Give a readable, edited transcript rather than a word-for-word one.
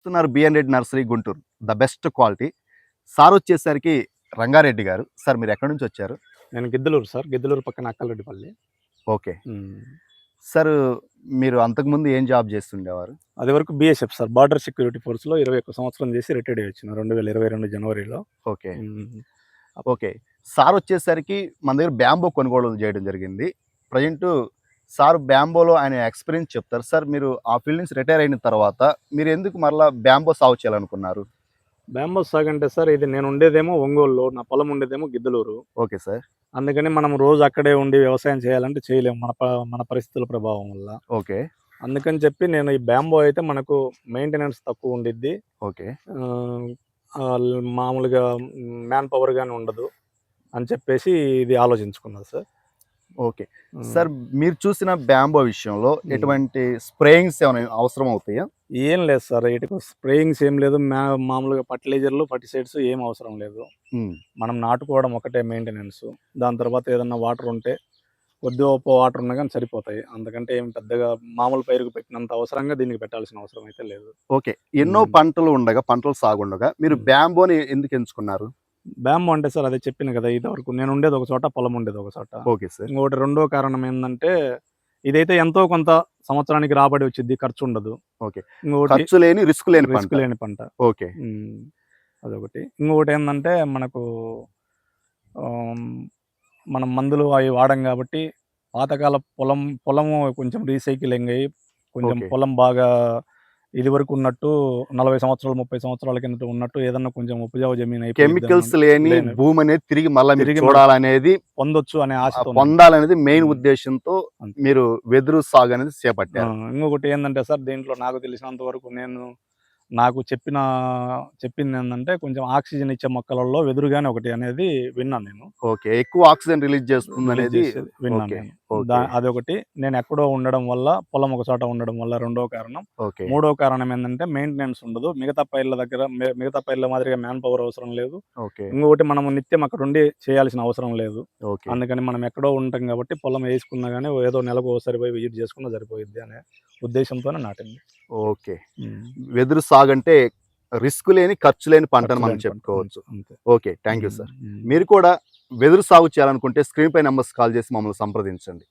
చూస్తున్నారు BN Reddy nursery Guntur. The best quality. Sir వచ్చేసరికి రంగారెడ్డి గారు. సార్ మీరు ఎక్కడి నుంచి వచ్చారు? నేను గిద్దలూరు సార్. గిద్దలూరు పక్కన అక్కలరెడ్డిపల్లి. ఓకే. సార్ మీరు అంతకుముందు ఏం జాబ్ చేస్తుండేవారు? అది వరకు బీఎస్ఎఫ్ సార్. బార్డర్ సెక్యూరిటీ ఫోర్స్‌లో 21 సంవత్సరం చేసి రిటైర్డ్ అయ్యొచ్చిన 2022 జనవరిలో. ఓకే. ఓకే. సార్ వచ్చేసరికి మన దగ్గర బ్యాంబో కొనుగోలు చేయడం జరిగింది. ప్రెజెంటు సార్ బ్యాంబోలో ఆయన ఎక్స్‌పీరియన్స్ చెప్తారు. సార్ మీరు ఆ ఫీల్డ్ నుంచి రిటైర్ అయిన తర్వాత మీరు ఎందుకు మరలా బ్యాంబో సాగు చేయాలనుకున్నారు? బ్యాంబో సాగు అంటే సార్ ఇది నేను ఉండేదేమో ఒంగోలులో, నా పొలం ఉండేదేమో గిద్దలూరు. Okay sir. అందుకని మనం రోజు అక్కడే ఉండి వ్యవసాయం చేయాలంటే చేయలేము మన పరిస్థితుల ప్రభావం వల్ల. ఓకే. అందుకని చెప్పి నేను ఈ బ్యాంబో అయితే మనకు మెయింటెనెన్స్ తక్కువ ఉండిద్ది. ఓకే. మామూలుగా మ్యాన్ పవర్ గాని ఉండదు అని చెప్పేసి ఇది ఆలోచించుకున్నాను సార్. ఓకే. సార్ మీరు చూసిన బ్యాంబో విషయంలో ఎటువంటి స్ప్రేయింగ్స్ ఏమైనా అవసరం అవుతాయా? ఏం లేదు సార్. ఇటుకు స్ప్రేయింగ్స్ ఏం లేదు. మామూలుగా ఫర్టిలైజర్లు, ఫర్టిసైడ్స్ ఏం అవసరం లేదు. మనం నాటుకోవడం ఒకటే మెయింటెనెన్స్. దాని తర్వాత ఏదన్నా వాటర్ ఉంటే కొద్దిగా వాటర్ ఉన్నా కానీ సరిపోతాయి. అందుకంటే ఏం పెద్దగా మామూలు పైరుకు పెట్టినంత అవసరంగా దీనికి పెట్టాల్సిన అవసరం అయితే లేదు. ఓకే. ఎన్నో పంటలు సాగుండగా మీరు బ్యాంబోని ఎందుకు ఎంచుకున్నారు? బ్యాంబో అంటే సార్ అదే చెప్పిన కదా, ఇదివరకు నేను ఉండేది ఒక చోట, పొలం ఉండేది ఒక చోట. Okay sir. ఇంకోటి రెండో కారణం ఏంటంటే ఇదైతే ఎంతో కొంత సంవత్సరానికి రాబడి వచ్చింది, ఖర్చు ఉండదు. ఓకే. ఖర్చు లేని రిస్క్ లేని పంట. ఓకే. అదొకటి. ఇంకొకటి ఏంటంటే మనకు మనం మందులు అవి వాడం కాబట్టి పాతకాల పొలము కొంచెం రీసైక్లింగ్ అయ్యి కొంచెం పొలం బాగా ఇది వరకు ఉన్నట్టు 40 సంవత్సరాలు 30 సంవత్సరాల కిందట ఉన్నట్టు ఏదన్నా కొంచెం ఉపజావు జమీన్ అయిపోయి కెమికల్స్ లేని భూమి అనేది తిరిగి చూడాలనేది పొందొచ్చు అనే ఆశతో పొందాలనేది మెయిన్ ఉద్దేశంతో మీరు వెదురు సాగు అనేది చేపట్టారు. ఇంకొకటి ఏంటంటే సార్, దీంట్లో నాకు తెలిసినంత వరకు నాకు చెప్పింది ఏంటంటే కొంచెం ఆక్సిజన్ ఇచ్చే మొక్కలలో వెదురుగానే ఒకటి అనేది విన్నాను నేను. ఓకే. ఎక్కువ ఆక్సిజన్ రిలీజ్ చేస్తుంది అనేది విన్నాను నేను. అదొకటి. నేను ఎక్కడో ఉండడం వల్ల, పొలం ఒక చోట ఉండడం వల్ల రెండో కారణం. మూడో కారణం ఏంటంటే మెయింటెనెన్స్ ఉండదు. మిగతా పైర్ల మాదిరిగా మ్యాన్ పవర్ అవసరం లేదు. ఇంకొకటి మనము నిత్యం అక్కడ ఉండి చేయాల్సిన అవసరం లేదు. అందుకని మనం ఎక్కడో ఉంటాం కాబట్టి పొలం వేసుకున్నా కానీ ఏదో నెలకు ఒకసారి పోయి విజిట్ చేసుకున్నా సరిపోయిద్ది అనే ఉద్దేశంతోనే నాటింది. ఓకే. వెదురు సాగు అంటే రిస్క్ లేని ఖర్చు లేని పంటను మనం చెప్పుకోవచ్చు. ఓకే. Thank you sir. మీరు కూడా వెదురు సాగు చేయాలనుకుంటే స్క్రీన్ పై నెంబర్స్ కాల్ చేసి మమ్మల్ని సంప్రదించండి.